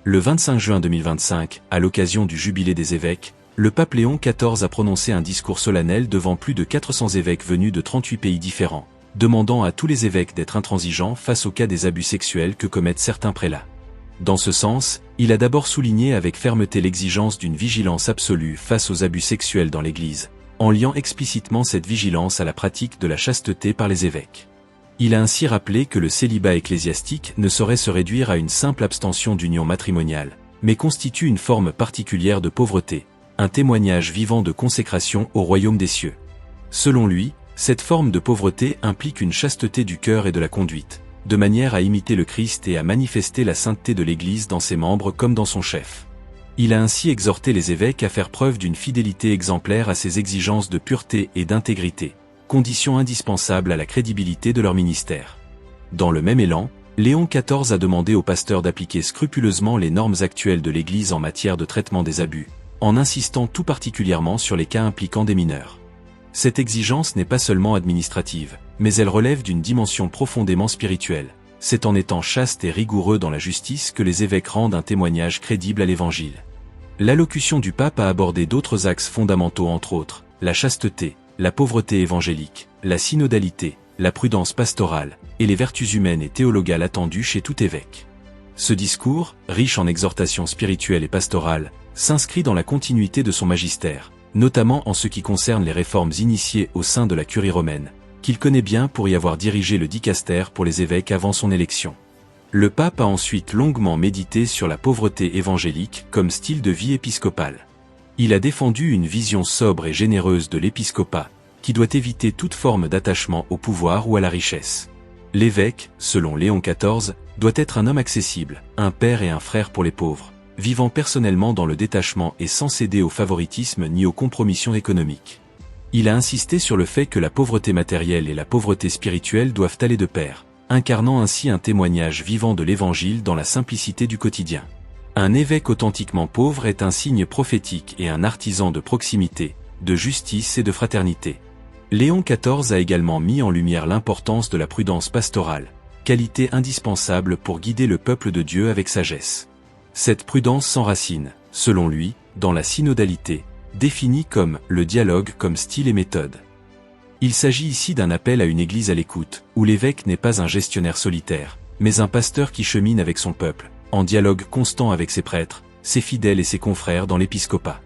Le 25 juin 2025, à l'occasion du jubilé des évêques, le pape Léon XIV a prononcé un discours solennel devant plus de 400 évêques venus de 38 pays différents, demandant à tous les évêques d'être intransigeants face au cas des abus sexuels que commettent certains prélats. Dans ce sens, il a d'abord souligné avec fermeté l'exigence d'une vigilance absolue face aux abus sexuels dans l'Église, en liant explicitement cette vigilance à la pratique de la chasteté par les évêques. Il a ainsi rappelé que le célibat ecclésiastique ne saurait se réduire à une simple abstention d'union matrimoniale, mais constitue une forme particulière de pauvreté, un témoignage vivant de consécration au royaume des cieux. Selon lui, cette forme de pauvreté implique une chasteté du cœur et de la conduite, de manière à imiter le Christ et à manifester la sainteté de l'Église dans ses membres comme dans son chef. Il a ainsi exhorté les évêques à faire preuve d'une fidélité exemplaire à ces exigences de pureté et d'intégrité, condition indispensable à la crédibilité de leur ministère. Dans le même élan, Léon XIV a demandé aux pasteurs d'appliquer scrupuleusement les normes actuelles de l'Église en matière de traitement des abus, en insistant tout particulièrement sur les cas impliquant des mineurs. Cette exigence n'est pas seulement administrative, mais elle relève d'une dimension profondément spirituelle. C'est en étant chaste et rigoureux dans la justice que les évêques rendent un témoignage crédible à l'Évangile. L'allocution du pape a abordé d'autres axes fondamentaux entre autres, la chasteté, la pauvreté évangélique, la synodalité, la prudence pastorale, et les vertus humaines et théologales attendues chez tout évêque. Ce discours, riche en exhortations spirituelles et pastorales, s'inscrit dans la continuité de son magistère, notamment en ce qui concerne les réformes initiées au sein de la curie romaine, qu'il connaît bien pour y avoir dirigé le dicaster pour les évêques avant son élection. Le pape a ensuite longuement médité sur la pauvreté évangélique comme style de vie épiscopal. Il a défendu une vision sobre et généreuse de l'épiscopat, qui doit éviter toute forme d'attachement au pouvoir ou à la richesse. L'évêque, selon Léon XIV, doit être un homme accessible, un père et un frère pour les pauvres, vivant personnellement dans le détachement et sans céder au favoritisme ni aux compromissions économiques. Il a insisté sur le fait que la pauvreté matérielle et la pauvreté spirituelle doivent aller de pair, incarnant ainsi un témoignage vivant de l'Évangile dans la simplicité du quotidien. Un évêque authentiquement pauvre est un signe prophétique et un artisan de proximité, de justice et de fraternité. Léon XIV a également mis en lumière l'importance de la prudence pastorale, qualité indispensable pour guider le peuple de Dieu avec sagesse. Cette prudence s'enracine, selon lui, dans la synodalité, définie comme le dialogue comme style et méthode. Il s'agit ici d'un appel à une église à l'écoute, où l'évêque n'est pas un gestionnaire solitaire, mais un pasteur qui chemine avec son peuple, en dialogue constant avec ses prêtres, ses fidèles et ses confrères dans l'épiscopat.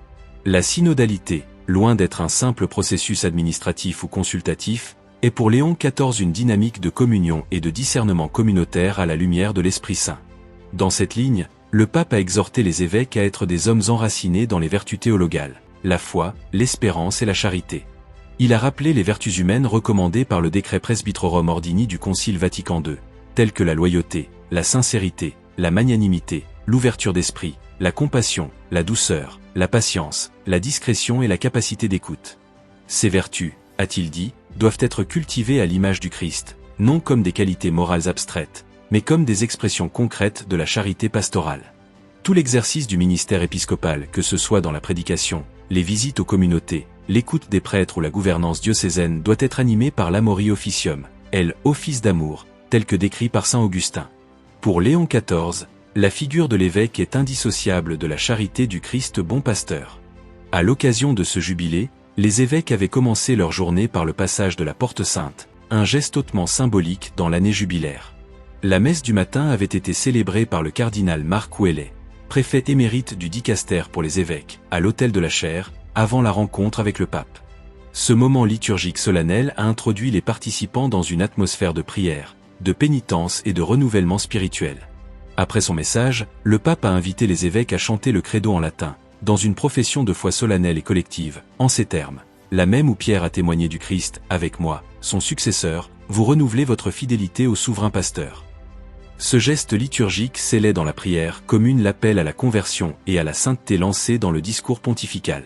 La synodalité, loin d'être un simple processus administratif ou consultatif, est pour Léon XIV une dynamique de communion et de discernement communautaire à la lumière de l'Esprit Saint. Dans cette ligne, le pape a exhorté les évêques à être des hommes enracinés dans les vertus théologales, la foi, l'espérance et la charité. Il a rappelé les vertus humaines recommandées par le décret Presbyterorum Ordini du Concile Vatican II, telles que la loyauté, la sincérité, la magnanimité, l'ouverture d'esprit, la compassion, la douceur, la patience, la discrétion et la capacité d'écoute. Ces vertus, a-t-il dit, doivent être cultivées à l'image du Christ, non comme des qualités morales abstraites, mais comme des expressions concrètes de la charité pastorale. Tout l'exercice du ministère épiscopal, que ce soit dans la prédication, les visites aux communautés, l'écoute des prêtres ou la gouvernance diocésaine doit être animé par l'amori officium, office d'amour, tel que décrit par saint Augustin. Pour Léon XIV, la figure de l'évêque est indissociable de la charité du Christ bon pasteur. À l'occasion de ce jubilé, les évêques avaient commencé leur journée par le passage de la Porte Sainte, un geste hautement symbolique dans l'année jubilaire. La messe du matin avait été célébrée par le cardinal Marc Ouellet, préfet émérite du dicaster pour les évêques, à l'autel de la chaire, avant la rencontre avec le pape. Ce moment liturgique solennel a introduit les participants dans une atmosphère de prière, de pénitence et de renouvellement spirituel. Après son message, le pape a invité les évêques à chanter le credo en latin, dans une profession de foi solennelle et collective, en ces termes. La même où Pierre a témoigné du Christ, avec moi, son successeur, vous renouvelez votre fidélité au souverain pasteur. Ce geste liturgique scellait dans la prière commune l'appel à la conversion et à la sainteté lancé dans le discours pontifical.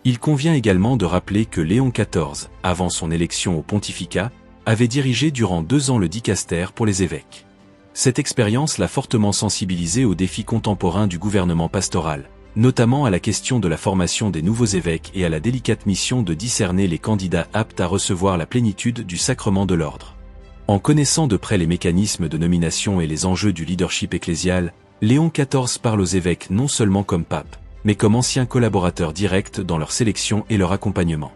Il convient également de rappeler que Léon XIV, avant son élection au pontificat, avait dirigé durant 2 ans le dicaster pour les évêques. Cette expérience l'a fortement sensibilisé aux défis contemporains du gouvernement pastoral, notamment à la question de la formation des nouveaux évêques et à la délicate mission de discerner les candidats aptes à recevoir la plénitude du sacrement de l'ordre. En connaissant de près les mécanismes de nomination et les enjeux du leadership ecclésial, Léon XIV parle aux évêques non seulement comme pape, mais comme anciens collaborateurs directs dans leur sélection et leur accompagnement.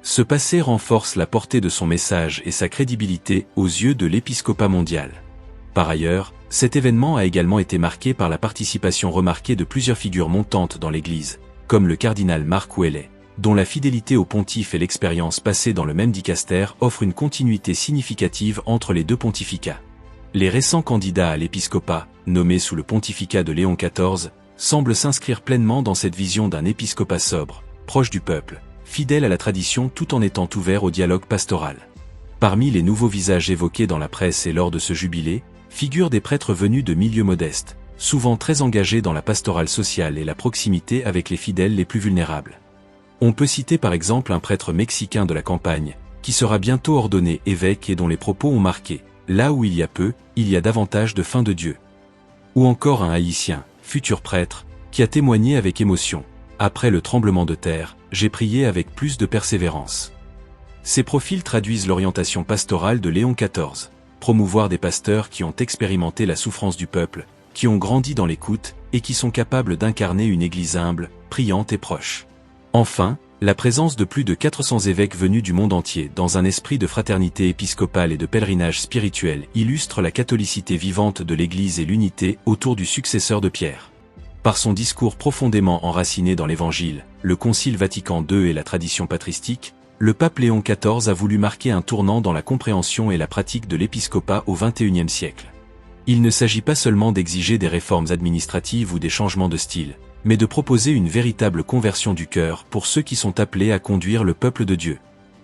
Ce passé renforce la portée de son message et sa crédibilité aux yeux de l'épiscopat mondial. Par ailleurs, cet événement a également été marqué par la participation remarquée de plusieurs figures montantes dans l'Église, comme le cardinal Marc Ouellet, dont la fidélité au pontife et l'expérience passée dans le même dicastère offrent une continuité significative entre les deux pontificats. Les récents candidats à l'épiscopat, nommés sous le pontificat de Léon XIV, semblent s'inscrire pleinement dans cette vision d'un épiscopat sobre, proche du peuple, fidèle à la tradition tout en étant ouvert au dialogue pastoral. Parmi les nouveaux visages évoqués dans la presse et lors de ce jubilé, figurent des prêtres venus de milieux modestes, souvent très engagés dans la pastorale sociale et la proximité avec les fidèles les plus vulnérables. On peut citer par exemple un prêtre mexicain de la campagne, qui sera bientôt ordonné évêque et dont les propos ont marqué « Là où il y a peu, il y a davantage de faim de Dieu ». Ou encore un haïtien, futur prêtre, qui a témoigné avec émotion « Après le tremblement de terre, j'ai prié avec plus de persévérance ». Ces profils traduisent l'orientation pastorale de Léon XIV, promouvoir des pasteurs qui ont expérimenté la souffrance du peuple, qui ont grandi dans l'écoute et qui sont capables d'incarner une église humble, priante et proche. Enfin, la présence de plus de 400 évêques venus du monde entier dans un esprit de fraternité épiscopale et de pèlerinage spirituel illustre la catholicité vivante de l'Église et l'unité autour du successeur de Pierre. Par son discours profondément enraciné dans l'Évangile, le Concile Vatican II et la tradition patristique, le pape Léon XIV a voulu marquer un tournant dans la compréhension et la pratique de l'épiscopat au XXIe siècle. Il ne s'agit pas seulement d'exiger des réformes administratives ou des changements de style, mais de proposer une véritable conversion du cœur pour ceux qui sont appelés à conduire le peuple de Dieu.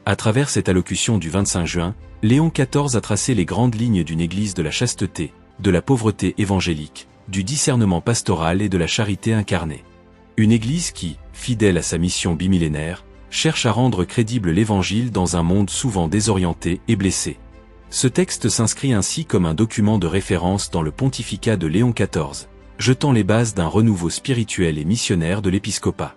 À travers cette allocution du 25 juin, Léon XIV a tracé les grandes lignes d'une église de la chasteté, de la pauvreté évangélique, du discernement pastoral et de la charité incarnée. Une église qui, fidèle à sa mission bimillénaire, cherche à rendre crédible l'évangile dans un monde souvent désorienté et blessé. Ce texte s'inscrit ainsi comme un document de référence dans le pontificat de Léon XIV, jetant les bases d'un renouveau spirituel et missionnaire de l'épiscopat.